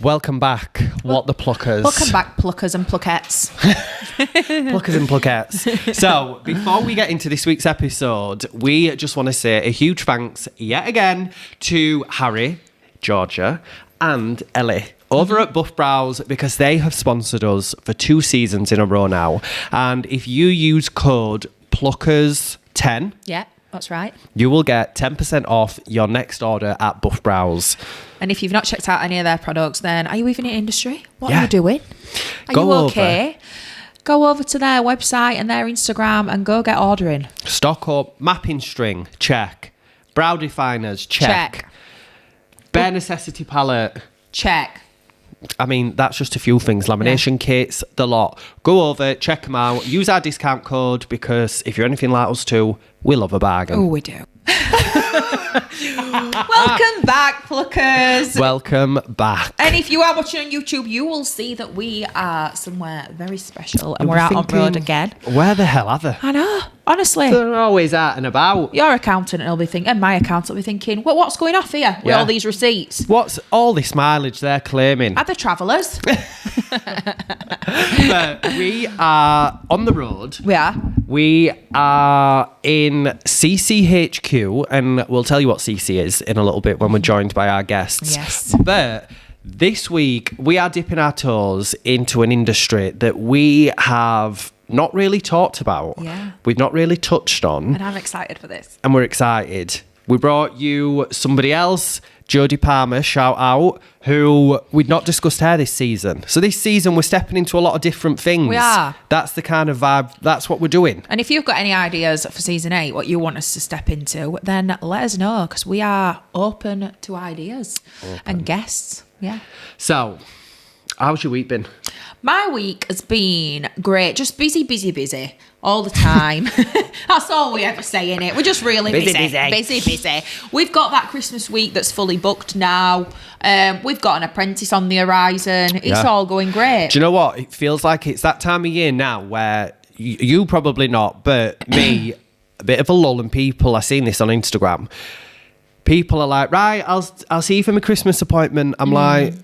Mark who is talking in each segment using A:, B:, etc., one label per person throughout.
A: Welcome back, What the Pluckers.
B: Welcome back, Pluckers and Pluckettes.
A: Pluckers and Pluckettes. So, before we get into this week's episode, we just want to say a huge thanks yet again to Harry, Georgia, and Ellie over at Buff Brows, because they have sponsored us for 2 seasons in a row now. And if you use code Pluckers10,
B: Yeah, that's right.
A: you will get 10% off your next order at Buff Brows.
B: And if you've not checked out any of their products, then are you even in industry? What
A: Yeah.
B: are you doing? Are
A: Go
B: you
A: over.
B: okay? Go over to their website and their Instagram and go get ordering.
A: Stock up, mapping string, check. Brow definers, check. Bare necessity palette.
B: Check.
A: I mean, that's just a few things. Lamination kits, the lot. Go over, check them out. Use our discount code, because if you're anything like us too, we love a bargain.
B: Oh, we do. Welcome back, Pluckers.
A: Welcome back.
B: And if you are watching on YouTube, you will see that we are somewhere very special and
A: You'll
B: we're
A: be
B: out on
A: thinking,
B: road again.
A: Where the hell are they?
B: I know, honestly.
A: They're always out and about.
B: Your accountant will be thinking, and my accountant will be thinking, what's going off here with
A: Yeah.
B: all these receipts?
A: What's all this mileage they're claiming?
B: Are they travellers?
A: But we are on the road.
B: We are.
A: We are in CCHQ, and we'll tell you what CC is in a little bit when we're joined by our guests.
B: Yes.
A: But this week, we are dipping our toes into an industry that we have not really talked about.
B: Yeah.
A: We've not really touched on,
B: And I'm excited for this.
A: and we're excited. We brought you somebody else, Jodie Palmer, shout out, who we'd not discussed hair this season. So this season, we're stepping into a lot of different things.
B: We are.
A: That's the kind of vibe, that's what we're doing.
B: And if you've got any ideas for season 8, what you want us to step into, then let us know, because we are open to ideas and guests. Yeah.
A: So, how's your week been?
B: My week has been great. Just busy all the time. That's all we ever say, innit? We're just really busy. We've got that Christmas week that's fully booked now. We've got an apprentice on the horizon. It's
A: Yeah.
B: all going great.
A: Do you know what? It feels like it's that time of year now where you probably not, but me, a bit of a lull, and people, I've seen this on Instagram. People are like, right, I'll see you for my Christmas appointment. I'm like,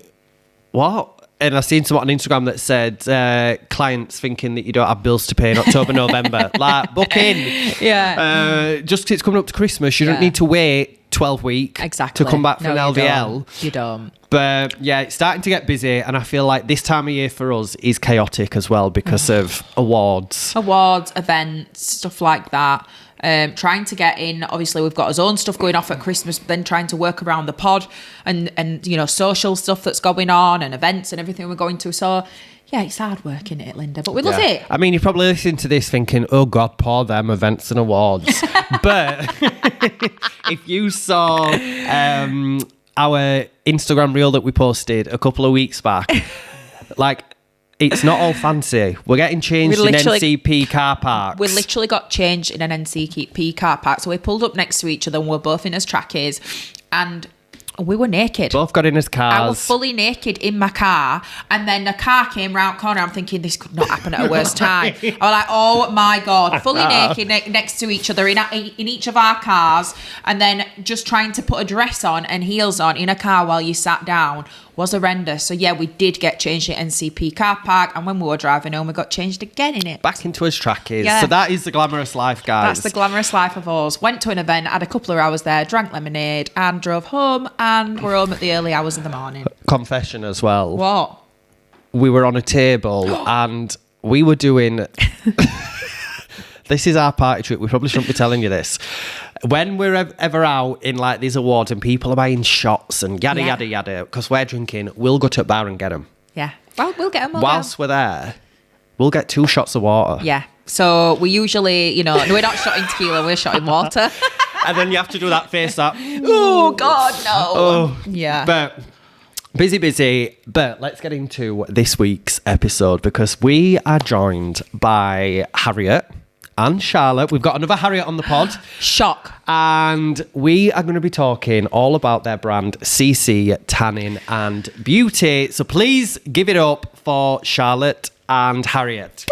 A: what? And I've seen someone on Instagram that said clients thinking that you don't have bills to pay in October, November. Like, book in.
B: Yeah.
A: Just 'cause it's coming up to Christmas, you don't
B: Yeah.
A: need to wait 12 weeks
B: Exactly.
A: to come back for
B: No,
A: an
B: you
A: LVL.
B: don't. You don't.
A: But yeah, it's starting to get busy, and I feel like this time of year for us is chaotic as well because of awards.
B: Awards, events, stuff like that. Trying to get in, obviously we've got our own stuff going off at Christmas, but then trying to work around the pod and you know, social stuff that's going on and events and everything we're going to. So yeah, it's hard work, isn't it, Linda? But we love it.
A: I mean, you're probably listening to this thinking, oh God, poor them, events and awards. But if you saw our Instagram reel that we posted a couple of weeks back, like, it's not all fancy. We're getting changed in NCP car parks.
B: We literally got changed in an NCP car park. So we pulled up next to each other and we're both in as trackies and we were naked.
A: Both got in as cars.
B: I was fully naked in my car, and then a car came round corner. I'm thinking this could not happen at a worse time. I was like, oh my God, fully naked next to each other in each of our cars, and then just trying to put a dress on and heels on in a car while you sat down was horrendous. So yeah, we did get changed at NCP car park, and when we were driving home, we got changed again in it.
A: Back into his trackies.
B: Yeah.
A: So that is the glamorous life, guys.
B: That's the glamorous life of us. Went to an event, had a couple of hours there, drank lemonade, and drove home, and we're home at the early hours of the morning.
A: Confession as well.
B: What?
A: We were on a table and we were doing... This is our party trick. We probably shouldn't be telling you this. When we're ever out in like these awards and people are buying shots and yada, yada, yada, because we're drinking, we'll go to a bar and get them.
B: Yeah. Well, we'll get them.
A: Whilst we're there, we'll get 2 shots of water.
B: Yeah. So we usually, you know, we're not shotting tequila, we're shotting water.
A: And then you have to do that face up.
B: Oh, God, no.
A: Oh.
B: Yeah.
A: But busy. But let's get into this week's episode because we are joined by Harriette and Charlotte. We've got another Harriette on the pod.
B: Shock.
A: And we are going to be talking all about their brand CC Tanning and Beauty. So please give it up for Charlotte and Harriette.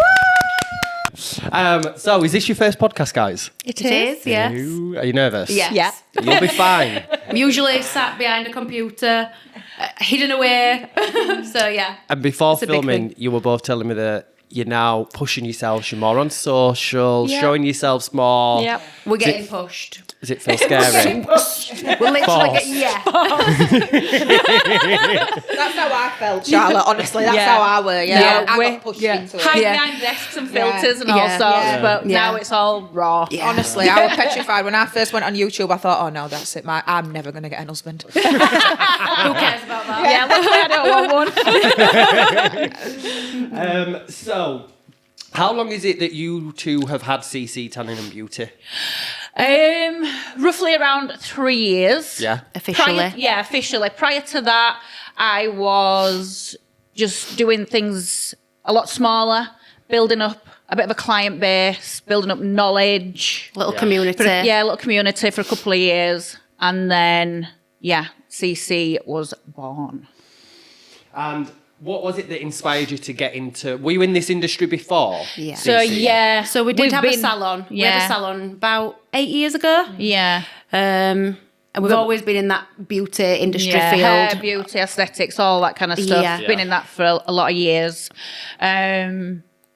A: So is this your first podcast, guys?
C: It is, yes.
A: Are you nervous?
B: Yes.
C: Yeah.
A: You'll be fine.
C: I'm usually sat behind a computer, hidden away. So yeah.
A: And before
C: It's a big
A: filming,
C: thing.
A: you were both telling me that you're now pushing yourselves. You're more on social,
C: Yeah.
A: showing yourselves more.
C: Yep. We're
A: Is it-
C: getting pushed.
A: Does it feel scary?
C: We're literally
A: Forced.
C: yeah.
B: That's how I felt, Charlotte. Honestly, that's
C: Yeah.
B: how I were.
C: Yeah,
B: I
C: we-
B: got pushed
C: yeah.
B: into it.
C: Hide
B: Yeah.
C: behind desks and filters and all
B: Yeah.
C: sorts,
B: Yeah.
C: but
B: Yeah.
C: now it's all raw.
B: Yeah. Honestly, I was petrified when I first went on YouTube. I thought, oh no, that's it. I'm never going to get an husband.
C: Who cares about that? Yeah, luckily I don't want one.
A: So, how long is it that you two have had CC Tanning and Beauty?
C: Roughly around 3 years.
A: Yeah.
C: Officially. Officially. Prior to that, I was just doing things a lot smaller, building up a bit of a client base, building up knowledge.
A: Yeah.
C: Community. Yeah, a little community for a couple of years. And then, CC was born.
A: And what was it that inspired you to get into? Were you in this industry before?
C: Yeah.
A: CC?
C: So
D: we did
C: we've
D: have a
C: been-
D: salon. We
C: Yeah.
D: had a salon about 8 years ago.
C: Yeah.
D: And we've always been in that beauty industry field.
C: Hair, beauty, aesthetics, all that kind of stuff.
D: Yeah.
C: Been in that for a lot of years.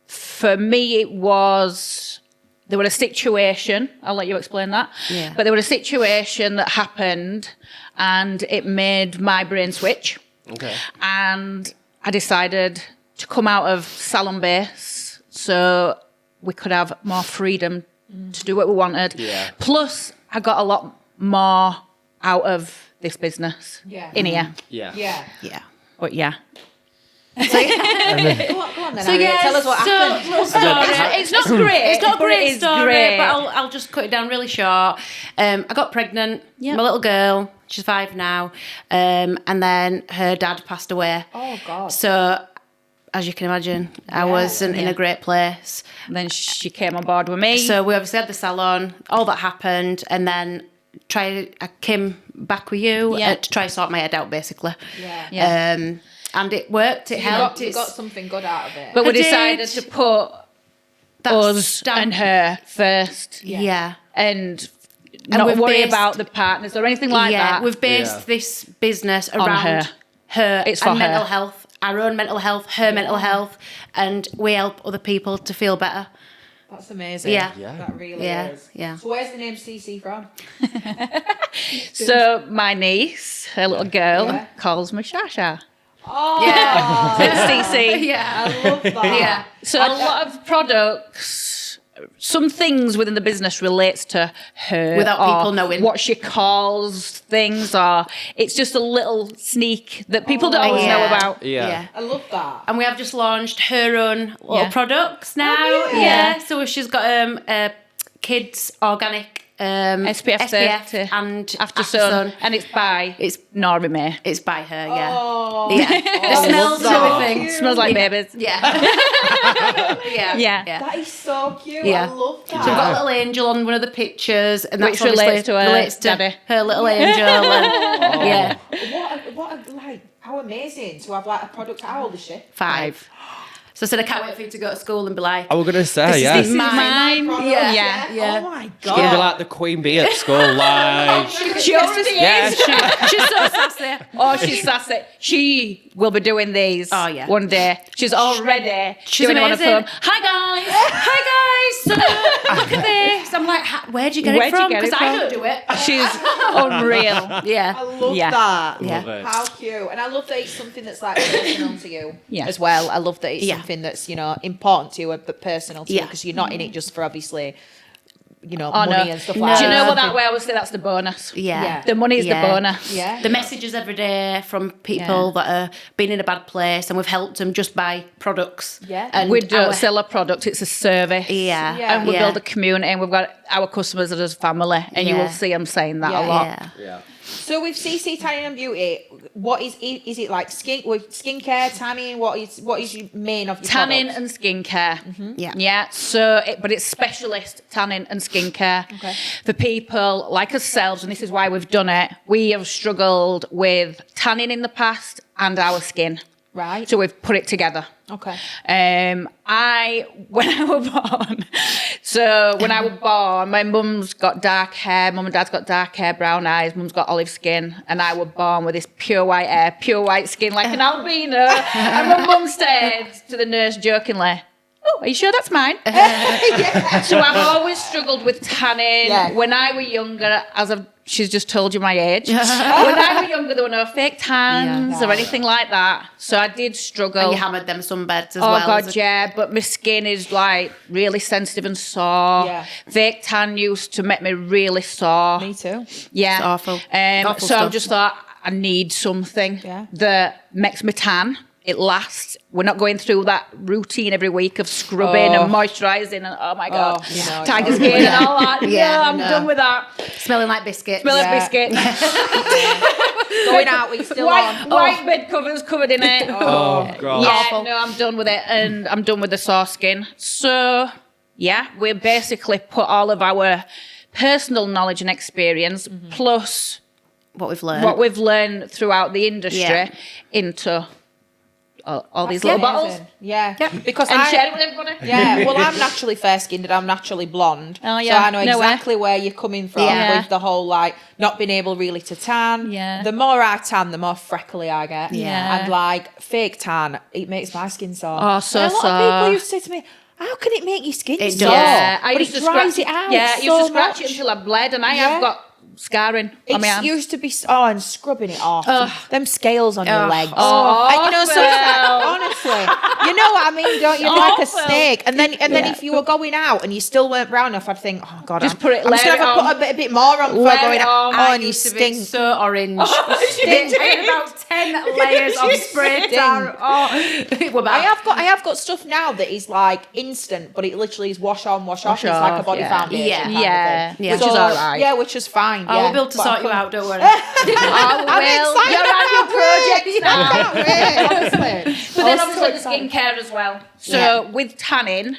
C: For me, it was there was a situation. I'll let you explain that.
D: Yeah.
C: But there was a situation that happened, and it made my brain switch.
A: Okay.
C: And I decided to come out of salon base so we could have more freedom to do what we wanted.
A: Yeah.
C: Plus, I got a lot more out of this business in here.
A: Yeah.
B: Yeah.
D: Yeah.
C: But yeah.
B: Go on then, Harriette.
D: yeah,
B: Tell us what happened.
D: little story.
C: It's not great.
D: It's not a
C: but it
D: great
C: is
D: story,
C: great.
D: but I'll just cut it down really short. I got pregnant.
C: Yep.
D: My little girl, she's 5 now, and then her dad passed away.
B: Oh, God.
D: So, as you can imagine, I wasn't in a great place.
C: Then she came on board with me.
D: So we obviously had the salon, all that happened, and then I came back with you
C: Yeah.
D: to try sort my head out, basically.
B: Yeah.
D: And it worked. It helped.
B: You got something good out of it.
C: but we
D: I did.
C: decided to put us and her first
D: Yeah.
C: and not
D: we've
C: worry
D: based-
C: about the partners or anything like that.
D: We've based
A: Yeah.
D: this business around her
C: It's for
D: and
C: her.
D: mental health, our own mental health, her mental health, and we help other people to feel better.
B: That's amazing.
D: Yeah.
B: That really
D: Yeah,
B: is.
D: yeah.
B: So where's the name CC from?
C: So my niece, her little girl,
B: Yeah.
C: calls me Shasha.
B: Oh,
C: It's CC.
D: Yeah.
B: I love that.
D: Yeah.
C: So a lot of products, some things within the business relates to her
D: Without
C: or
D: people knowing.
C: what she calls things, or it's just a little sneak that people don't always know
D: yeah.
C: about.
A: Yeah.
B: I love that.
D: And we have just launched her own little
C: Yeah.
D: products now.
B: really?
D: Yeah. So she's got a kids organic
C: SPF 30
D: and
C: After sun, and it's by
D: It's
C: Nora May.
D: it's by her. Yeah.
B: Oh,
D: Yeah. The smells and
B: so
D: everything.
B: cute.
C: Smells like babies.
D: Yeah. yeah.
C: Yeah.
B: That is so cute.
D: Yeah.
B: I love that.
D: So we've got a little angel on one of the pictures, and that's
C: Which relates
D: obviously
C: to her
D: relates to
C: daddy.
D: her little angel. And, yeah,
B: How amazing to have like a product. How old is she?
D: 5. So I said I can't wait for you to go to school and be like,
A: I was going to say,
D: This is
A: yeah.
D: this
A: She's
D: mine.
B: Product,
D: Yeah. Yeah.
B: Oh my
A: going to be
B: god.
A: like the queen bee at school, like...
C: She already
A: Yeah,
C: is.
A: she-
C: She's so sassy. Oh, she's sassy. She will be doing these one day. She's already
D: She's
C: doing
D: amazing.
C: one of them. Hi guys.
D: So look at this. I'm like, where'd you get
C: Where'd
D: it
C: you
D: from?
C: get it
D: Because I
C: from?
D: don't do it.
C: She's unreal.
B: I
D: Yeah.
B: love
C: Yeah.
B: that.
D: Yeah.
A: Love it.
B: How cute. And I love that it's something that's like personal to you
C: Yeah.
B: as well. I love that it's
D: Yeah.
B: something that's, important to you, but personal to you
D: Yeah.
B: because you're not in it just for obviously,
C: Oh, no.
B: money and stuff
D: No.
B: like
C: Do you
B: that.
C: know what that way I always say? That's the bonus.
D: Yeah.
B: Yeah.
C: The money is
D: Yeah.
C: the bonus.
B: Yeah.
D: The messages every day from people that are been in a bad place, and we've helped them just by products.
B: Yeah.
D: And
C: We don't
D: our-
C: sell a product, it's a service.
D: Yeah.
B: Yeah.
C: And we
D: yeah.
C: build a community, and we've got our customers as family, and you
D: Yeah.
C: will see them saying that
B: Yeah.
C: a lot.
D: Yeah.
A: Yeah.
B: So with CC Tanning and Beauty, what is it like skincare, tanning? What is your main of your
C: Tanning
B: products?
C: and skincare.
D: Yeah.
C: Yeah. So, but it's specialist tanning and skincare for people like ourselves, and this is why we've done it. We have struggled with tanning in the past and our skin.
B: Right.
C: So we've put it together.
B: Okay.
C: When I was born, my mum's got dark hair, mum and dad's got dark hair, brown eyes, mum's got olive skin, and I was born with this pure white hair, pure white skin, like an albino. And my mum said to the nurse jokingly, "Oh, are you sure that's mine?" So I've always struggled with tanning.
B: Yeah.
C: When I was younger, she's just told you my age. When I was younger, there were no fake tans or anything like that. So I did struggle.
D: And you hammered them sunbeds as
C: Oh,
D: well.
C: God, yeah. But my skin is like really sensitive and sore.
B: Yeah.
C: Fake tan used to make me really sore.
B: Me too.
C: Yeah.
D: It's awful. Awful
C: So I
D: stuff.
C: just thought I need something
B: Yeah.
C: that makes me tan. It lasts. We're not going through that routine every week of scrubbing and moisturising and oh my God, tiger skin and all that.
D: Yeah,
C: I'm done with that.
D: Smelling like biscuits.
C: Smell of biscuit.
B: Going out, we still on.
C: White bed covers covered in it.
A: Oh, God.
C: Yeah,
D: Awful.
C: no, I'm done with it, and I'm done with the sore skin. So, yeah, we basically put all of our personal knowledge and experience plus
D: What we've learned.
C: what we've learned throughout the industry
D: Yeah.
C: into all these little bottles.
B: Yeah. Because
C: And
B: I
C: share it with everybody.
B: Yeah, well, I'm naturally fair-skinned and I'm naturally blonde.
C: Oh,
B: So
C: yeah.
B: I know
C: No way.
B: exactly where you're coming from
C: Yeah.
B: with the whole, like, not being able really to tan.
C: Yeah.
B: The more I tan, the more freckly I get.
C: Yeah.
B: And, like, fake tan, it makes my skin sore.
C: Oh, so
B: and a lot of
C: sore.
B: people used to say to me, how can it make your skin
D: It
B: sore?
D: does.
C: Yeah, I
B: but
C: used
B: it
C: to
B: dries
C: scratch
B: it out
C: Yeah, I used
B: so
C: to scratch
B: much.
C: it until I bled, and I
B: Yeah.
C: have got scarring on my
B: It
C: arm.
B: used to be, and scrubbing it off. Them scales on your legs.
C: Oh,
B: And, you know, so
C: awful.
B: honestly, you know what I mean, don't you? Like a
C: Awful.
B: snake. And then if you were going out and you still weren't brown enough, I'd think, oh God,
C: Just
B: I'm
C: put it-
B: just
C: layer
B: gonna
C: it
B: have to
C: on.
B: put a bit more on before
C: Layer
B: going
C: it
B: out.
C: on.
B: Oh,
D: I
B: and you
D: used to be
B: stink.
D: so orange.
C: did.
D: About 10 layers of spray tan. Oh, we're back.
B: I have got stuff now that is like instant, but it literally is wash on, wash off. It's like a
C: off,
B: body
C: yeah.
B: foundation.
D: Yeah.
B: kind of
C: Yeah.
B: thing.
C: Yeah. Which is all right.
B: Yeah, which is fine.
D: I
B: yeah.
D: will be able to
B: But
D: sort
B: I
D: you
B: couldn't-
D: out, don't worry.
C: Oh, well, you're on your project now.
B: I can't wait, honestly.
C: But then
B: I'm so
C: obviously the
B: excited.
C: skincare as well. So
D: Yeah.
C: with tanning,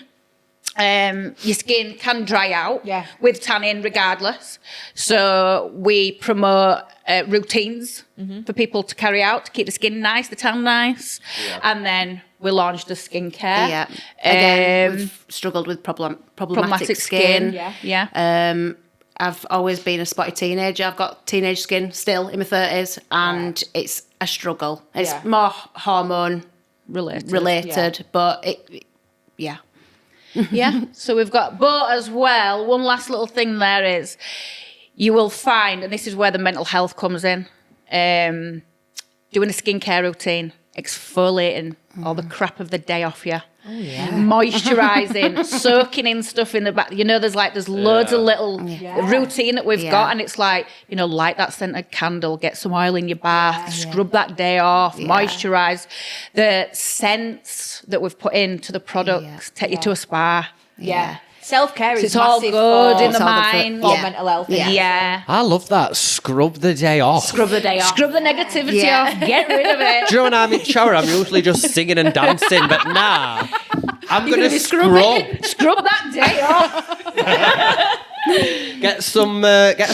C: your skin can dry out
B: Yeah.
C: with tanning regardless. So we promote routines for people to carry out to keep the skin nice, the tan nice. And then we launched the skincare.
D: Yeah. Again,
C: Um,
D: we've struggled with problematic
C: problematic
D: skin.
C: Yeah.
D: I've always been a spotty teenager. I've got teenage skin still in my 30s, and it's a struggle. It's
B: Yeah.
D: more hormone
C: Related.
D: but yeah.
C: Yeah. So we've got, but as well, one last little thing there is you will find, and this is where the mental health comes in, doing a skincare routine, exfoliating all the crap of the day off you. Oh, yeah. Moisturising, soaking in stuff in the back. You know, there's loads of little routine that we've got, and it's like, you know, light that scented candle, get some oil in your bath, scrub that day off, moisturise. The scents that we've put into the products take you to a spa.
B: Yeah. Self-care is
C: It's all
B: massive
C: good
B: for,
C: in the
D: It's all
C: mind.
B: for
D: Yeah.
B: mental health.
C: Yeah.
A: I love that. Scrub the day off.
D: Scrub the day off.
C: Scrub the negativity
D: Yeah.
C: off. Get rid of it.
A: Do you know when I'm in shower, I'm usually just singing and dancing, but nah, I'm going to
D: be
A: scrub.
C: Scrub that day off.
A: Get a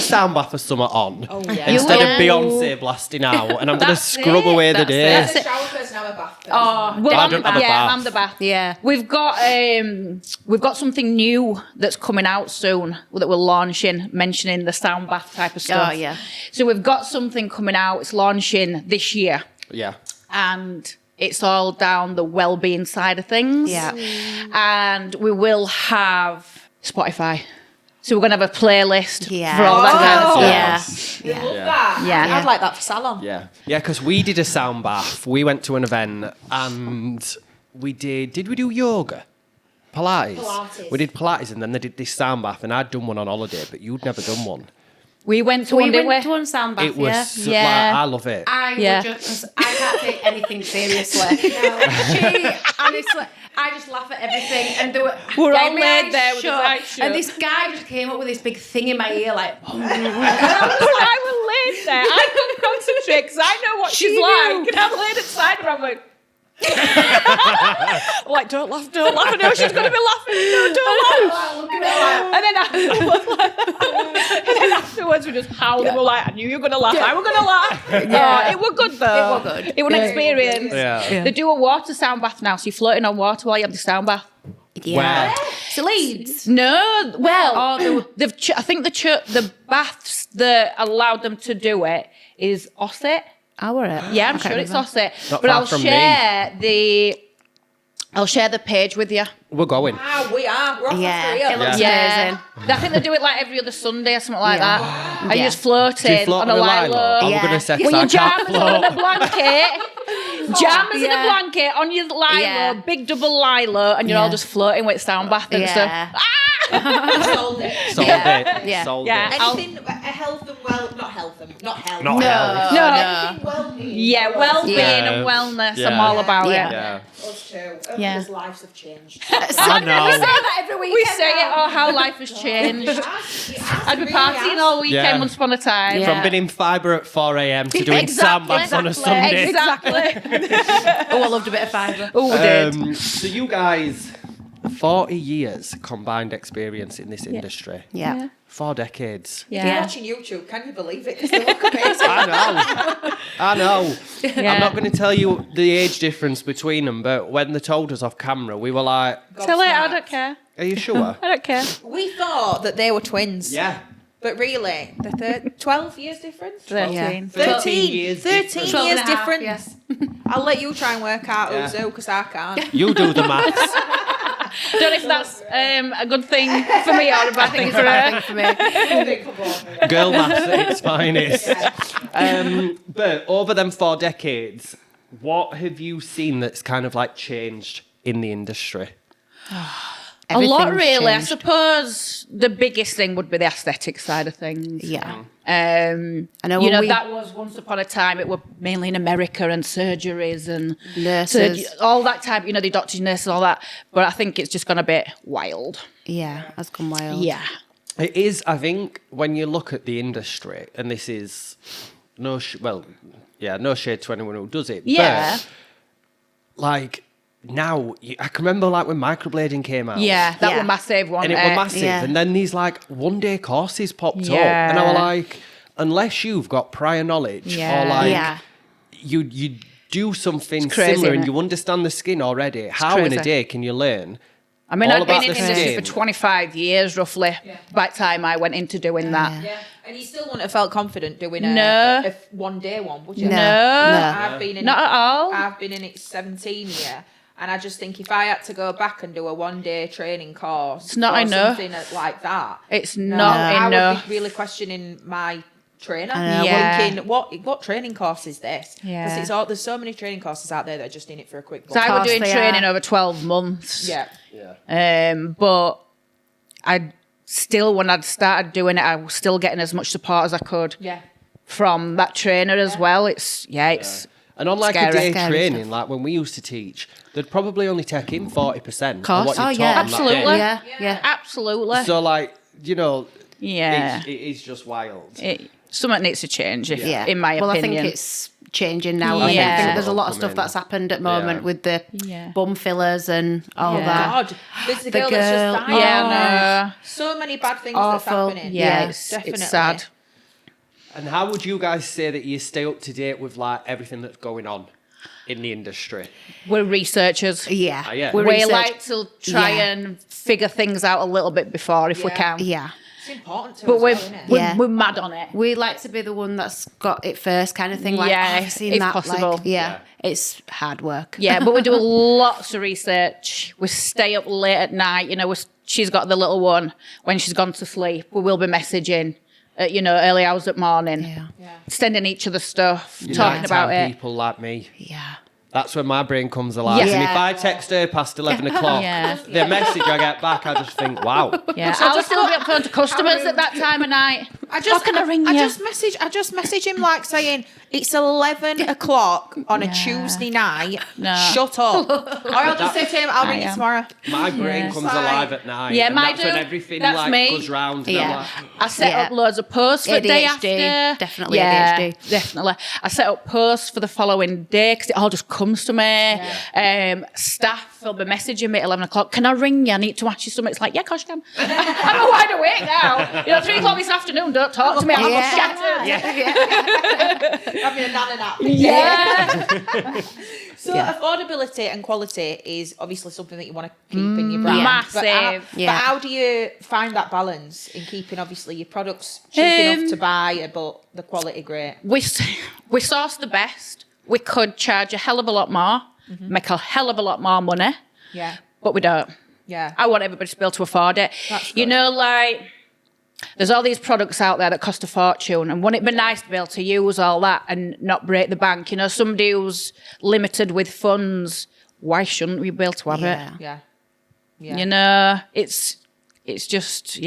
A: sound bath or something on.
B: Oh, yeah.
A: Instead
C: will.
A: of Beyonce blasting out, and I'm going to
D: That's
A: scrub
D: it,
A: away the
D: that's
A: day.
D: it.
B: a shower person, I'm a bath person.
D: Oh,
C: Well,
A: I don't have a bath.
C: I'm the bath.
D: Yeah.
C: We've got something new that's coming out soon that we're launching, mentioning the sound bath type of stuff.
D: Oh, yeah.
C: So we've got something coming out. It's launching this year,
A: Yeah.
C: and it's all down the well-being side of things.
D: Yeah.
C: And we will have Spotify. So we're going to have a playlist
D: Yeah.
C: for all that kind of stuff.
D: Yeah.
B: Love that.
C: Yeah.
B: I'd like that for salon.
A: Yeah. Yeah, because we did a sound bath. We went to an event and we did we do yoga? Pilates. We did Pilates and then they did this sound bath and I'd done one on holiday, but you'd never done one.
C: We went to
D: We
C: one, didn't
D: went
C: we?
D: to one sound bath,
A: It was,
C: Yeah.
A: I love it.
D: I
C: Yeah.
D: would just, because I can't take anything seriously. She, honestly, I just laugh at everything. And there were,
C: We're
D: getting
C: all
D: my
C: laid
D: eyes
C: there with his
D: shut,
C: eyes shut.
D: and this guy just came up with this big thing in my ear, like,
C: I was laid there. I couldn't concentrate because I know what she's
D: knew.
C: like. And I'm laid inside her. I'm like, I'm like, don't laugh. I know she's going to be laughing. No, don't laugh. And then afterwards, we just howled. We were like, I knew you were going to laugh. I was going to laugh.
D: Yeah.
C: It was good, though.
D: It was good.
C: It was an experience.
A: Yeah.
C: They do a water sound bath now, so you're floating on water while you have the sound bath.
D: Yeah.
A: Where?
D: So Leeds.
C: No, well,
D: Oh,
C: they've I think the baths that allowed them to do it is Osset.
D: Oh, were it?
C: Yeah, I'm
D: I can't
C: sure it's
D: remember.
C: Osset.
A: Not
C: But
A: far
C: I'll
A: from
C: share the page with you.
A: We're going.
B: Wow, we are. We're off
D: Yeah,
B: for real.
D: it looks
C: Yeah,
D: amazing.
C: I think they do it like every other Sunday or something like
D: Yeah.
C: that. And
D: Yeah.
C: you just floating
A: Do you float
C: on a
A: with
C: lilo.
A: Lilo? I'm
D: Yeah.
A: going to say, 'cause
C: With
A: I
C: your
A: can't
C: jammers on a
A: float.
C: blanket. Jammers in a
D: Yeah.
C: blanket on your lilo,
D: Yeah.
C: big double lilo, and you're all
D: Yeah.
C: just floating with sound bath and stuff.
D: Yeah.
B: Sold it.
A: Sold it.
D: Yeah.
A: Sold
C: Yeah.
A: it.
B: Anything health and not health.
A: Not
D: No,
A: health.
C: No.
B: Anything well-being.
C: Yeah, well-being
A: Yeah.
C: and wellness.
A: Yeah.
C: I'm all about
D: Yeah.
C: it.
A: Yeah.
B: Us too.
C: Yeah.
B: Everyone's lives have changed.
A: I know.
D: We say that every week.
C: We say it, oh, how life has changed. I'd be partying all weekend
A: Yeah.
C: once upon a time.
D: Yeah.
A: From being in fibre at 4 a.m. to doing sound baths on a Sunday.
C: Exactly.
D: Oh, I loved a bit of fibre.
C: Oh, we did.
A: So you guys, 40 years combined experience in this industry.
D: Yeah.
A: 4 decades.
C: Yeah.
B: Watching YouTube, can you believe it? Because they look amazing.
A: I know.
C: Yeah.
A: I'm not going to tell you the age difference between them, but when they told us off camera, we were like,
C: Tell it, I don't care.
A: are you sure?
C: I don't care.
B: We thought that they were twins.
A: Yeah.
B: But really, the 12 years difference?
C: 13.
A: 13 years
B: 13
A: difference.
D: 12
B: years
D: and a half,
B: difference.
D: yes.
B: I'll let you try and work out
A: Yeah.
B: who's who, because I can't.
A: You do the maths.
C: Don't know if that's a good thing for me or a bad thing for her.
D: For me.
A: Girl maths at its finest. But over them 4 decades, what have you seen that's kind of like changed in the industry?
C: A lot,
D: Everything's
C: really. I
D: changed.
C: suppose the biggest thing would be the aesthetic side of things.
D: Yeah.
C: I
D: know
C: you
D: when
C: know,
D: we-
C: that was once upon a time, it were mainly in America and surgeries and
D: Nurses.
C: all that type, you know, the doctors, nurses, all that. But I think it's just gone a bit wild.
D: Yeah, that's gone wild.
C: Yeah.
A: It is, I think, when you look at the industry, and this is no shade to anyone who does it.
C: Yeah.
A: But, like, now, I can remember, like, when microblading came out.
C: Yeah, that
D: Yeah.
C: was massive one.
A: And it was massive.
D: Yeah.
A: And then these, like, one-day courses popped up.
C: Yeah.
A: And I was like, unless you've got prior knowledge
C: Yeah.
A: or, like,
D: Yeah.
A: you do something
C: crazy,
A: similar and
C: innit?
A: you understand the skin already, how in a
C: crazy.
A: day can you learn?
C: I mean,
A: all
C: I'd been
A: about
C: in
A: the
C: industry
A: skin.
C: for 25 years, roughly, by the time I went into doing that.
B: Yeah. And you still wouldn't have felt confident doing
C: No.
B: a one-day one, would you?
D: No.
B: I've been in
C: Not at all.
B: I've been in it 17 year. And I just think if I had to go back and do a one-day training course,
C: It's not
B: or
C: enough.
B: something like that,
C: It's
B: no,
C: not
B: I
C: enough.
B: would be really questioning my trainer.
D: I know.
C: Yeah.
B: Thinking, what training course is this?
C: Yeah.
B: Because there's so many training courses out there that are just in it for a quick
C: So
B: buck.
C: I was
D: course
C: doing
D: they
C: training
D: are.
C: over 12 months.
B: Yeah.
C: But I still, when I'd started doing it, I was still getting as much support as I could
B: Yeah.
C: from that trainer as well. It's
A: And on like
C: Scary.
A: a day
D: Scary
A: training, like when we used to teach, they'd probably only take in 40% of
D: Course.
A: what you
D: Oh,
A: taught
D: yeah.
A: on that day.
C: Absolutely.
D: Yeah.
C: absolutely.
A: So like, you know,
C: Yeah.
A: it is just wild.
C: Something needs to change,
D: Yeah.
C: in my
D: well,
C: opinion.
D: I think it's changing now. I
C: Yeah.
D: think there's a lot of
A: Come
D: stuff
A: in.
D: that's happened at the moment
A: Yeah.
D: with the
C: Yeah.
D: bum fillers and all
C: Yeah.
D: that.
B: God, there's the
D: The
B: girl that's
D: girl-
B: just died.
C: Yeah, no.
B: So many bad things
D: Awful.
B: that's happening.
C: Yeah,
B: definitely.
C: it's sad.
A: And how would you guys say that you stay up to date with like everything that's going on in the industry?
C: We're researchers.
D: Yeah.
A: Ah, yeah.
D: We're
C: We
D: research-
C: like to try
D: Yeah.
C: and figure things out a little bit before if we
B: Yeah.
C: can.
D: Yeah.
B: It's important to
C: But
B: us,
C: we're,
B: isn't it?
C: we're,
D: Yeah.
C: we're mad on it.
D: We like to be the one that's got it first kind of thing. Like,
C: Yeah,
D: I've seen
C: if
D: that.
C: possible.
D: Like, yeah. It's hard work.
C: Yeah, but we do lots of research. We stay up late at night. You know, she's got the little one. When she's gone to sleep, we will be messaging at, early hours at morning.
D: Yeah.
C: Sending each other stuff,
A: You
C: talking
A: nighttime
C: about it.
A: people like me.
D: Yeah.
A: That's when my brain comes alive.
C: Yeah.
A: And if I text her past 11 o'clock,
C: Yeah.
A: the message I get back, I just think, wow.
C: Yeah, I'll still be up phone to customers at that time of night.
B: I just
C: can I ring you?
B: I just message him like saying it's 11 o'clock on a
C: Yeah.
B: Tuesday night.
C: No.
B: Shut up. Or I'll just say to him, I'll ring you
C: am.
B: tomorrow.
A: My brain
C: Yeah.
A: comes
B: It's like-
A: alive at night.
C: Yeah,
A: and
C: mine
A: that's when
C: do.
A: everything
C: That's
A: like
C: me.
A: goes round. And
D: Yeah.
A: I'm like,
C: I set
D: Yeah.
C: up loads of posts for the day
D: ADHD,
C: after.
D: definitely
C: yeah,
D: ADHD.
C: definitely. I set up posts for the following day because it all just comes to me. Staff will be messaging me at 11 o'clock. Can I ring you? I need to ask you something. It's like, yeah, of course you can. I'm wide awake now. 3 o'clock this afternoon, don't talk to me. I'm shattered.
B: Having a nana nap.
C: Yeah.
B: So affordability and quality is obviously something that you want to keep in your brand.
C: Massive.
B: But how do you find that balance in keeping obviously your products cheap enough to buy, but the quality great?
C: We source the best. We could charge a hell of a lot more, make a hell of a lot more money.
B: Yeah.
C: But we don't.
B: Yeah.
C: I want everybody to be able to afford it. You know, like, there's all these products out there that cost a fortune, and wouldn't it be nice to be able to use all that and not break the bank? You know, somebody who's limited with funds, why shouldn't we be able to have it?
B: Yeah.
C: You know, it's just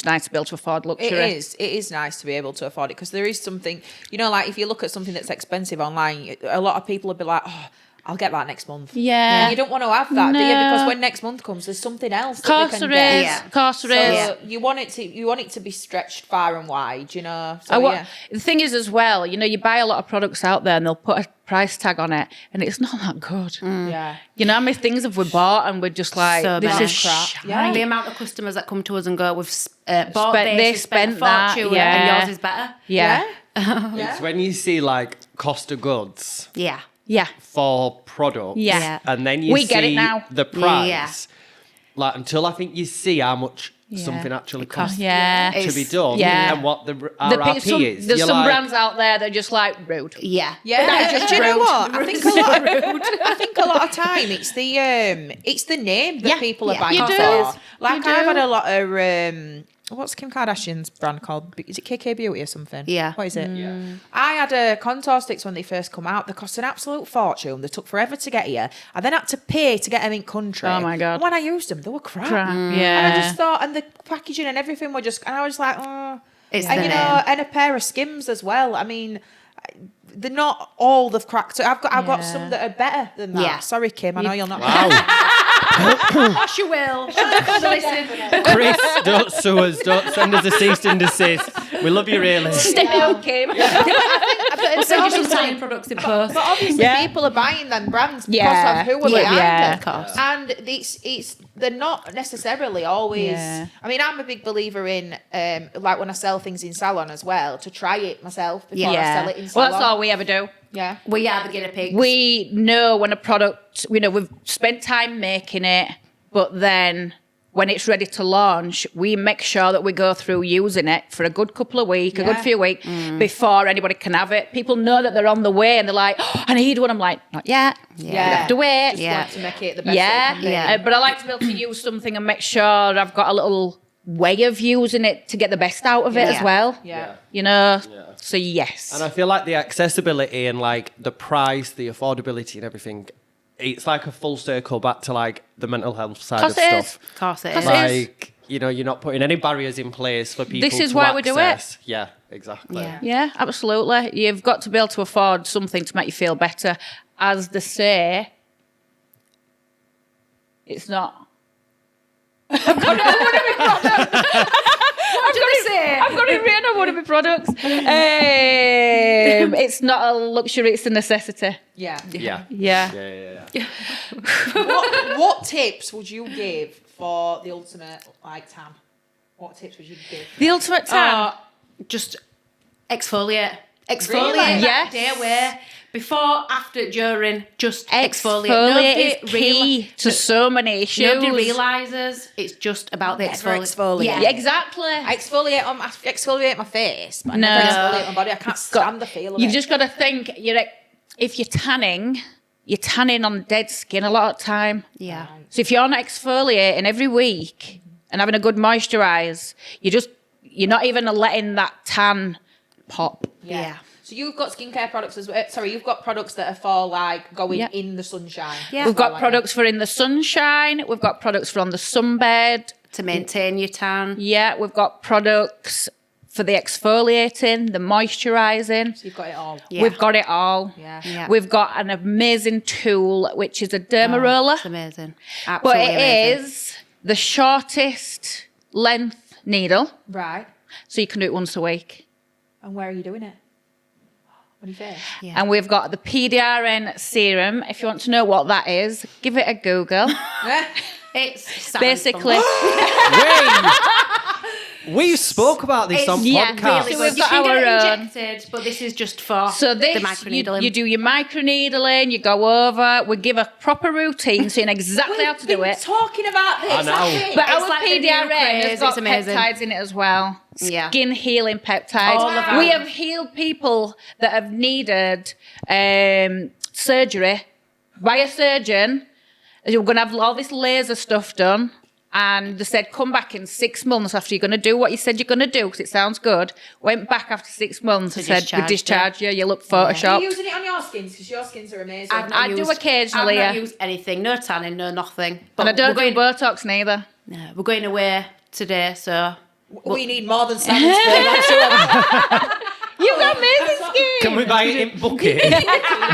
C: nice to be able to afford luxury.
B: It is nice to be able to afford it, because there is something, you know, like if you look at something that's expensive online, a lot of people will be like, oh, I'll get that next month.
C: Yeah.
B: And you don't want to have that, do you? Because when next month comes, there's something else that they can get.
C: Of course there is.
B: You want it to be stretched far and wide, you know. So,
C: The thing is as well, you know, you buy a lot of products out there and they'll put a price tag on it and it's not that good.
B: Yeah.
C: You know how many things have we bought and we're just like,
D: So
C: this
D: bad.
C: is crap.
B: Yeah.
D: The amount of customers that come to us and go, we've bought
C: Spent
D: this,
C: this,
D: we spent a
C: spent that,
D: fortune,
C: yeah.
D: and yours is better.
C: Yeah.
A: It's when you see like cost of goods
D: Yeah.
C: Yeah.
A: for products,
C: Yeah.
A: and then you
C: We
A: see
C: get it now.
A: the price.
D: Yeah.
A: Like until I think you see how much something actually costs
C: Yeah.
A: to be done,
C: Yeah.
A: and what the RRP is.
C: There's
A: You're
C: some
A: like,
C: brands out there that are just like rude.
D: Yeah.
B: Yeah, do you know what? I think a lot of time it's the name that
C: Yeah.
B: people are
D: Yeah.
B: buying
C: You do.
B: for. Like
C: You do.
B: I've had a lot of what's Kim Kardashian's brand called? Is it KK Beauty or something?
D: Yeah.
B: What is it? Yeah. I had contour sticks when they first come out. They cost an absolute fortune. They took forever to get here. I then had to pay to get them in country.
C: Oh my God.
B: And when I used them, they were crap.
C: Yeah.
B: And I just thought, and the packaging and everything were just, and I was like, oh.
D: It's
B: And
D: the
B: you
D: name.
B: know, and a pair of Skims as well. I mean, they're not all they've cracked. So I've got some that are better than that.
D: Yeah.
B: Sorry, Kim. I know you're not.
A: wow,
D: She will. Listen.
A: Chris, don't sue us. Don't send us a cease and desist. We love you really.
C: Step out, Kim.
D: We'll send you some selling products in post.
B: But obviously, people are buying them brands because
C: Yeah.
B: of who are
C: Yeah.
B: behind
C: Yeah.
B: them.
D: Of course.
B: And they're not necessarily always.
C: Yeah.
B: I mean, I'm a big believer in like when I sell things in salon as well, to try it myself before I sell it in
C: Well,
B: salon.
C: that's all we ever do.
B: Yeah.
D: We are the guinea pigs.
C: We know when a product, we've spent time making it, but then when it's ready to launch, we make sure that we go through using it for a good couple of weeks, a good few weeks before anybody can have it. People know that they're on the way and they're like, oh, I need one. I'm like, not yet. You have to wait.
B: Just want to make it the best
C: Yeah.
B: it can be.
D: Yeah.
C: But I like to be able to use something and make sure I've got a little way of using it to get the best out of it as well.
B: Yeah.
C: You know? So yes.
A: And I feel like the accessibility and like the price, the affordability and everything, it's like a full circle back to like the mental health side of stuff.
D: Of course it
C: Cause
D: is.
C: it is.
A: Like, you know, you're not putting any barriers in place for people
C: This is
A: to
C: why we do it.
A: access. Yeah, exactly.
D: Yeah.
C: Yeah, absolutely. You've got to be able to afford something to make you feel better. As they say, it's not. I've got it written on one of my products. It's not a luxury, it's a necessity.
B: Yeah.
A: Yeah.
C: Yeah.
A: Yeah.
B: What tips would you give for the ultimate like tan? What tips would you give?
C: The ultimate tan.
D: Just exfoliate. Exfoliate
B: Really?
D: that
C: Yes.
D: day away. Before, after, during, just exfoliate.
C: Exfoliate is key to so many issues.
D: Nobody realises it's just about the
B: Never
D: exfoliate.
B: exfoliate.
C: Yeah, exactly.
B: I exfoliate my face, but I
C: No.
B: never exfoliate my body. I can't stand the feel of
C: You've
B: it.
C: just got to think, if you're tanning on dead skin a lot of time.
D: Yeah.
C: So if you're not exfoliating every week and having a good moisturise, you're not even letting that tan pop.
D: Yeah.
B: So you've got skincare products as well. Sorry, you've got products that are for like going
C: Yeah.
B: in the sunshine.
D: Yeah.
C: We've got
B: Like
C: products for in the sunshine. We've got products for on the sunbed.
D: To maintain your tan.
C: Yeah, we've got products for the exfoliating, the moisturising.
B: So you've got it all.
D: Yeah.
C: We've got it all.
B: Yeah.
D: Yeah.
C: We've got an amazing tool, which is a derma roller.
D: It's amazing.
C: But
D: Absolutely
C: it
D: amazing.
C: is the shortest length needle,
B: Right.
C: so you can do it once a week.
B: And where are you doing it? On your face.
D: Yeah.
C: And we've got the PDRN serum. If you want to know what that is, give it a Google.
D: It's
C: Basically,
A: We spoke about this on
C: yeah,
A: podcast.
C: really
D: So
C: So we've
D: you
C: got
D: can get
C: our
D: it injected, but this is just for
C: so
D: the
C: this,
D: microneedling.
C: you do your microneedling, you go over, we give a proper routine so you know exactly how to do it.
B: Talking about this.
A: I know.
C: But
D: It's
C: our
D: like the new
C: PDRN
D: craze,
C: has got
D: it's amazing.
C: peptides in it as well.
D: Yeah.
C: Skin healing peptides.
D: All of
C: We
D: them.
C: have healed people that have needed surgery by a surgeon. You're going to have all this laser stuff done. And they said, come back in 6 months after you're going to do what you said you're going to do because it sounds good. Went back after 6 months and said, we discharged you. You look
B: Are
C: photoshopped.
B: you using it on your skins? Because your skins are amazing.
C: I do occasionally,
D: I've not
C: yeah.
D: used anything, no tanning, no nothing. But
C: And I don't
D: we're
C: do
D: going,
C: Botox neither.
D: no, we're going away today, so
B: we need more than salmon spray. I'm sure.
C: You've got amazing skin.
A: Can we buy it in bucket?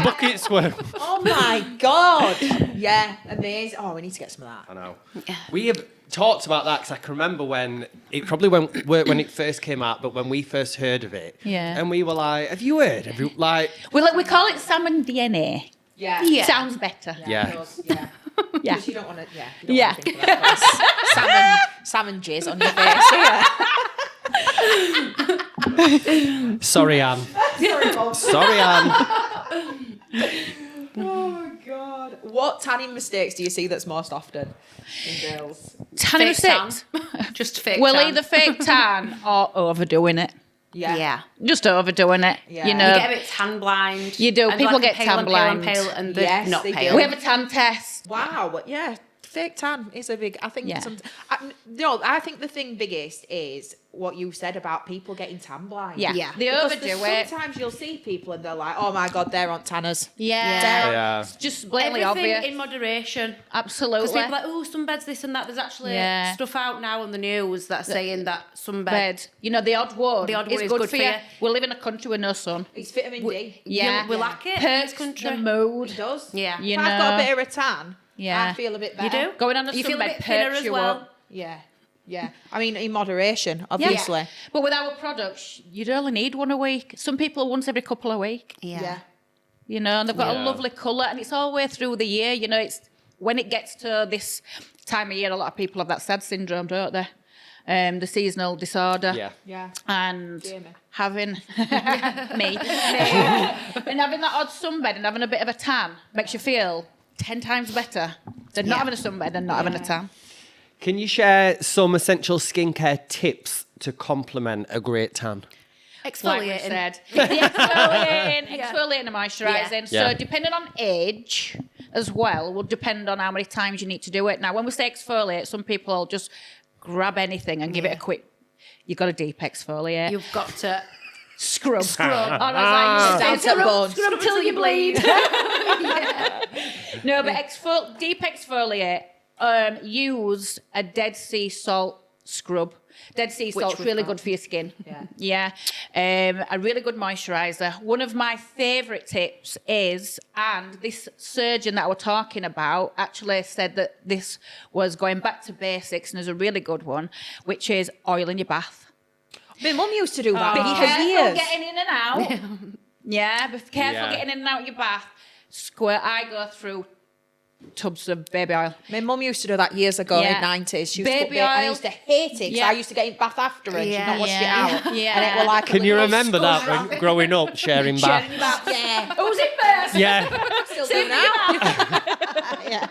A: Buckets worth.
B: Oh my god. Yeah, amazing. Oh, we need to get some of that.
A: I know. We have talked about that because I can remember when it probably when it first came out, but when we first heard of it,
C: Yeah.
A: and we were like, "Have you heard? Have you like?"
C: We call it salmon DNA.
B: Yeah.
D: Yeah.
C: Sounds better.
A: Yeah.
B: it does, yeah.
C: Yeah.
B: Because you don't want to. Yeah. You don't
C: Yeah.
B: Want to think of that. Salmon jizz on your face. Yeah.
A: Sorry, Anne. Sorry, Anne.
B: Oh god. What tanning mistakes do you see that's most often in girls?
C: Tanning
D: fake tan.
C: six.
D: Just fake
C: Well,
D: tan.
C: either fake tan or overdoing it.
D: Yeah.
C: Just overdoing it.
B: Yeah.
C: You
B: You
C: know.
D: You get a bit tan blind.
C: You do.
D: And
C: People
D: like
C: get
D: pale
C: tan
D: and
C: blind.
D: Pale and pale and they're
B: Yes,
D: not
B: they do.
D: pale.
C: we have a tan test.
B: Wow. But yeah, fake tan is a big. I think.
C: Yeah.
B: I think the thing biggest is what you said about people getting tan blind.
C: Yeah.
D: Yeah.
C: They
B: Because
C: overdo it.
B: sometimes you'll see people and they're like, "Oh my god, they're on tanners."
C: Yeah.
A: Yeah.
C: It's just blatantly
D: Everything
C: obvious.
D: in moderation. Because
C: Absolutely.
D: people are like, oh, sunbeds, this and that. There's actually
C: Yeah.
D: stuff out now on the news that's saying that sunbed.
C: Bed. You know, the odd one.
D: The odd
C: is
D: one is
C: good
D: good
C: for
D: for
C: you.
D: you.
C: We live in a country with no sun.
B: It's vitamin D.
C: Yeah.
D: We lack it in
C: Perks
D: this country.
C: the mood.
B: It does.
D: Yeah.
C: You
B: If
C: know.
B: I've got a bit of a tan,
C: Yeah.
B: I feel a bit
D: You
B: better.
D: do?
C: Going on a
D: You feel a
C: sunbed
D: bit thinner
C: perks
D: as
C: you
D: well.
C: up.
B: Yeah. Yeah. I mean, in moderation,
C: Yeah.
B: obviously.
C: But with our products, you'd only need one a week. Some people once every couple of weeks.
D: Yeah.
C: You know, and they've got
A: Yeah.
C: a lovely colour, and it's all the way through the year. You know, it's when it gets to this time of year, a lot of people have that SAD syndrome, don't they? The seasonal disorder.
A: Yeah.
B: Yeah.
C: And
B: Jamie.
C: having me and having that odd sunbed and having a bit of a tan makes you feel 10 times better than not having a sunbed and not having a tan.
A: Can you share some essential skincare tips to complement a great tan?
C: Like we
D: Exfoliating.
C: said, the exfoliating and moisturising.
D: Yeah.
C: So
A: Yeah.
C: depending on age as well, will depend on how many times you need to do it. Now, when we say exfoliate, some people will just grab anything and give it a quick. You've got a deep exfoliate.
D: You've got to
C: scrub.
D: scrub.
B: Down to bone.
C: Scrub till you bleed. No, but deep exfoliate. Use a Dead Sea salt scrub. Dead Sea salt's
D: we've
C: really
D: got.
C: good for your skin.
B: Yeah.
C: A really good moisturiser. One of my favourite tips is, and this surgeon that I was talking about actually said that this was going back to basics and is a really good one, which is oil in your bath.
B: My mum used to do that
C: Be
B: for
C: careful
B: years.
C: getting in and out. Yeah, be careful
A: Yeah.
C: getting in and out of your bath. I go through tubs of baby oil.
B: My mum used to do that years ago
C: Yeah.
B: in the 90s. She used to
C: Baby
B: put and I
C: oil.
B: used to hate it because
C: Yeah.
B: I used to get in bath after her and she'd not washed it
C: Yeah.
B: out.
C: Yeah.
B: And it were like a
A: Can you
B: little
A: remember that
B: scuzz
A: when growing up, sharing bath?
B: bath. Yeah.
C: Who's it first?
A: Yeah.
B: Still
C: Same
B: do now.
C: yeah.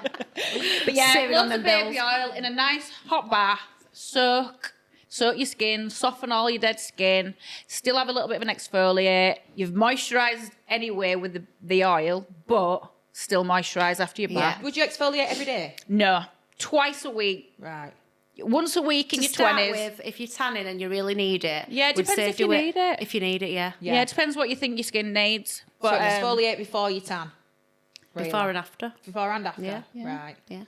C: But yeah,
D: Saving on
C: loads of
D: them
C: baby
D: bills.
C: oil in a nice hot bath. Soak your skin, soften all your dead skin. Still have a little bit of an exfoliate. You've moisturised anyway with the oil, but still moisturise after your bath.
B: Would you exfoliate every day?
C: No, twice a week.
B: Right.
C: Once a week in
D: To
C: your
D: start
C: 20s.
D: with, if you're tanning and you really need it,
C: Yeah, it
D: would
C: depends
D: say
C: if you
D: do
C: need it.
D: If you need it, yeah.
C: Yeah, it depends what you think your skin needs.
B: But
C: But
B: exfoliate before you tan. Really?
D: Before and after.
B: Before and after?
D: Yeah.
B: Right.
D: Yeah.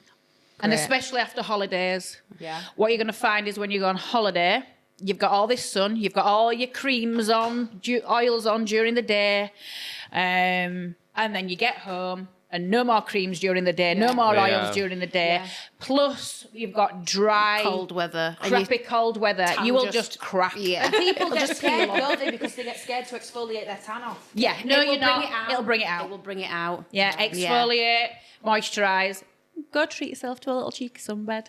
C: and
B: Great.
C: especially after holidays.
B: Yeah.
C: What you're going to find is when you go on holiday, you've got all this sun, you've got all your creams on, oils on during the day, and then you get home, and no more creams during the day, no more
A: Yeah.
C: oils during the day.
D: Yeah.
C: Plus, you've got dry,
D: Cold weather. And
C: crappy cold weather.
D: tan
C: You will
D: just-
C: just crap.
D: Yeah.
B: People get
C: just
B: scared,
C: peel off.
B: don't they? Because they get scared to exfoliate their tan off.
C: Yeah, no,
D: It will
C: you're not.
D: bring it out.
C: It'll bring it out.
D: It will bring it out.
C: Yeah, exfoliate, moisturise. Go treat yourself to a little cheeky sunbed.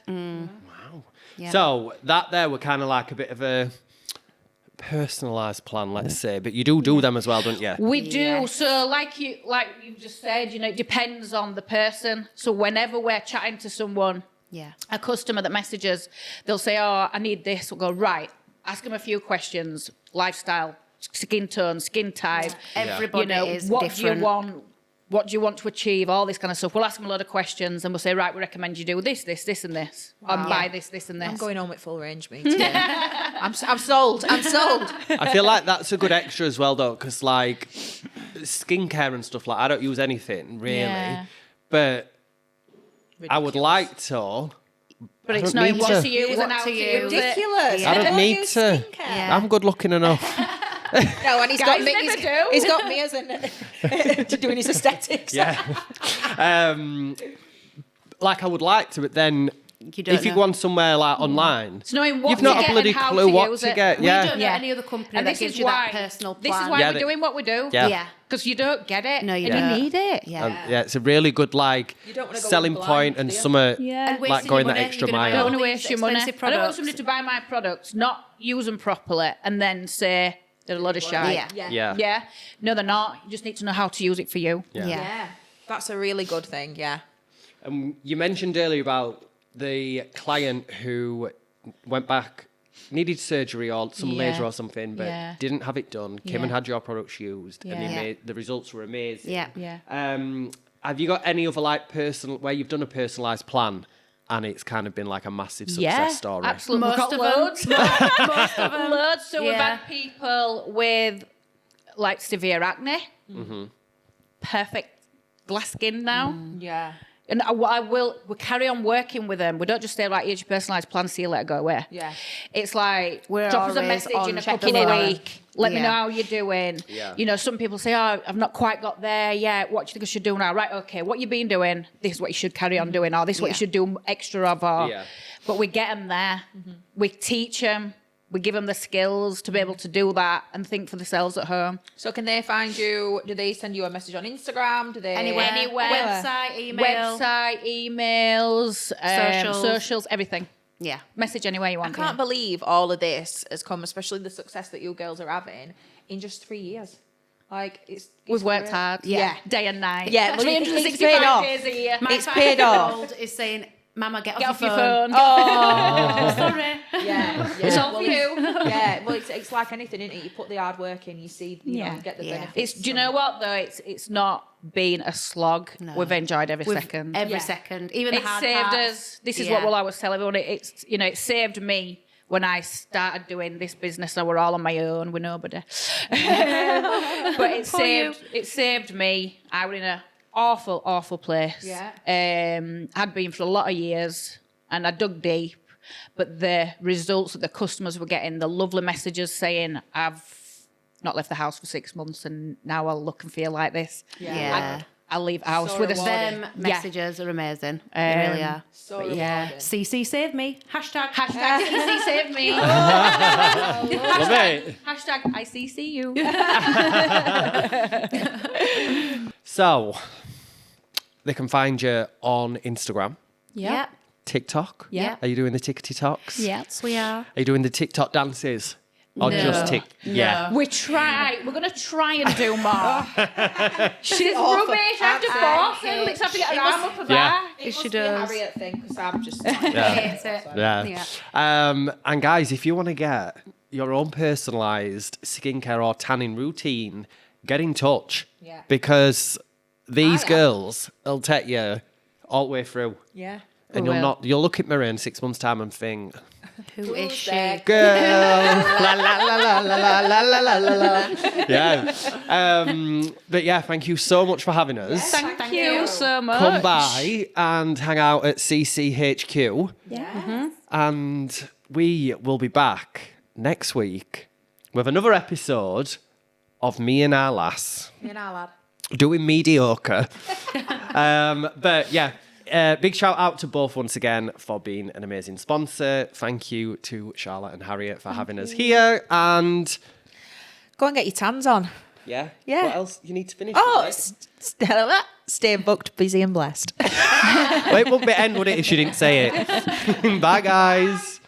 D: Yeah.
A: So that there were kind of like a bit of a personalised plan, let's say, but you do them as well, don't you?
C: We do.
D: Yes.
C: So like you just said, it depends on the person. So whenever we're chatting to someone,
D: Yeah.
C: a customer that messages, they'll say, "Oh, I need this." We'll go, right, ask them a few questions, lifestyle, skin tone, skin type.
D: Everybody is
C: what
D: different.
C: do you want? What do you want to achieve? All this kind of stuff. We'll ask them a lot of questions and we'll say, right, we recommend you do this, this, this, and this. And buy this, this, and this.
B: I'm going home with full range, me. Today. I'm sold. I'm sold.
A: I feel like that's a good extra as well, though, because like skincare and stuff, like I don't use anything really,
C: Yeah.
A: but I would like to.
C: But
A: I
C: it's
A: don't
C: not
A: need
C: what
A: to.
C: to use
D: What
C: and how
D: to
C: to
D: use.
C: use it.
B: Ridiculous.
D: Yeah.
A: I don't need
B: use
A: to.
B: skincare.
D: Yeah.
A: I'm good looking enough.
B: No, and he's
C: Guys
B: got me.
C: never do.
B: He's got me as an doing his aesthetics.
A: Yeah. Like I would like to, but then
D: You don't
A: if you
D: know.
A: go on somewhere like online,
C: It's knowing what
A: you've
C: to
A: not
C: get
A: a bloody
C: and how
A: clue
C: to
A: what
C: use
A: to
C: it.
A: get.
D: We
A: Yeah.
D: don't know
C: Yeah.
D: any other company
C: And
D: that
C: this
D: gives
C: is
D: you
C: why
D: that personal plan.
C: this is why
A: Yeah,
C: we're
A: they-
C: doing what we do.
A: Yeah.
D: Yeah.
C: Because you don't get it.
D: No, you
C: and
D: don't.
C: you need it.
D: Yeah.
A: Yeah, it's a really good like
B: You don't wanna go
A: selling
B: in blind,
A: point and
B: do you?
A: summer
C: Yeah.
D: And
A: like
D: wasting
A: going
D: your
A: that
D: money,
A: extra
D: you're gonna buy
A: mile.
C: I
D: all
C: don't want to
D: these
C: waste your money.
D: expensive
C: I don't want
D: products.
C: somebody to buy my products, not use them properly, and then say they're a load of shite.
D: Yeah.
A: Yeah.
C: Yeah. No, they're not. You just need to know how to use it for you.
A: Yeah.
D: Yeah.
B: That's a really good thing. Yeah.
A: You mentioned earlier about the client who went back, needed surgery or some
C: Yeah.
A: laser or something, but
C: Yeah.
A: didn't have it done. Came and
C: Yeah.
A: had your products used, and
C: Yeah.
A: the results were amazing.
D: Yeah.
C: Yeah.
A: Have you got any other like personal where you've done a personalised plan and it's kind of been like a massive success story?
C: Absolutely.
D: Most
C: We've
D: of
C: got
D: them.
C: loads.
D: Most of them.
C: Loads. So we've
D: Yeah.
C: had people with like severe acne.
A: Mm-hmm.
C: Perfect glass skin now.
B: Yeah.
C: And we carry on working with them. We don't just say, right, here's your personalised plan, see you later, go away.
B: Yeah.
C: It's like,
D: We're
C: drop us a
D: always
C: message
D: on
C: in a
D: checking
C: couple of
D: in.
C: weeks. Let me
D: Yeah.
C: know how you're doing.
A: Yeah.
C: Some people say, oh, I've not quite got there yet. What do you think I should do now? Right, okay, what you've been doing, this is what you should carry on doing, or this is what you
D: Yeah.
C: should do extra of, or...
A: Yeah.
C: But we get them there. We teach them. We give them the skills to be able to do that and think for themselves at home.
B: So can they find you? Do they send you a message on Instagram? Do they
D: Anywhere.
C: Anywhere.
D: Website, email.
C: Website, emails, socials, everything.
D: Yeah.
C: Message anywhere you
B: I
C: want.
B: can't believe all of this has come, especially the success that you girls are having in just 3 years. Like it's
C: We've worked
B: great.
C: hard.
B: Yeah.
C: Day and night.
B: Yeah, well, it's
C: 365
B: paid off.
C: days a year.
D: My
B: It's paid
D: 5-year-old is saying, Mama, get
C: Get
D: off your
C: off
D: phone.
C: your phone.
D: Sorry.
B: Yeah,
C: It's all for you.
B: Yeah, well, it's like anything, isn't it? You put the hard work in, you see, you
C: Yeah.
B: know, get the
D: Yeah.
B: benefits.
C: Do you know what though? It's not been a slog.
D: No.
C: We've enjoyed every
D: With
C: second.
D: every
B: Yeah.
D: second. Even the
C: It
D: hard
C: saved
D: parts.
C: us. This is
D: Yeah.
C: what we'll always tell everyone. It saved me when I started doing this business. I were all on my own with nobody. But it saved me. I was in an awful place.
B: Yeah.
C: I'd been for a lot of years, and I dug deep. But the results that the customers were getting, the lovely messages saying, "I've not left the house for 6 months, and now I'll look and feel like this."
D: Yeah.
C: I'll leave the house
B: So
C: with a
B: rewarding.
D: Them messages are amazing. They really are.
B: So
C: But yeah.
B: rewarding.
D: CC save me. Hashtag.
C: Hashtag CC save me.
A: Love it.
C: Hashtag I CC you.
A: So they can find you on Instagram,
D: Yeah.
A: TikTok.
C: Yeah.
A: Are you doing the tickety talks?
D: Yes, we are.
A: Are you doing the TikTok dances? Or
D: No.
A: just tick? Yeah.
C: We're going to try and do more. She's
B: awful.
C: rubbish. I have to force her. Let's have to get her arm up her
A: Yeah.
C: back.
B: It
D: Yes,
B: must
D: she
B: be a
D: does.
B: Harriette thing, because I'm just...
A: Yeah.
D: Hate it.
A: Yeah. And guys, if you want to get your own personalised skincare or tanning routine, get in touch.
B: Yeah.
A: Because these
B: I am.
A: girls will take you all the way through.
B: Yeah.
A: And you'll look at Maria in 6 months' time and think,
D: Who is she?
B: there?
A: girl, la la la la la la la la la la la. Yeah. But yeah, thank you so much for having us.
C: Thank you so much.
A: Come by and hang out at CCHQ.
B: Yeah.
A: And we will be back next week with another episode of Me and Our Lass
B: You know, lad.
A: doing mediocre. But yeah, big shout out to both once again for being an amazing sponsor. Thank you to Charlotte and Harriette for having us here. And
B: Go and get your tans on.
A: yeah,
B: Yeah.
A: what else you need to finish?
B: Oh,
A: with?
B: stay booked, busy and blessed.
A: Well, it wouldn't be end, would it, if she didn't say it? Bye, guys.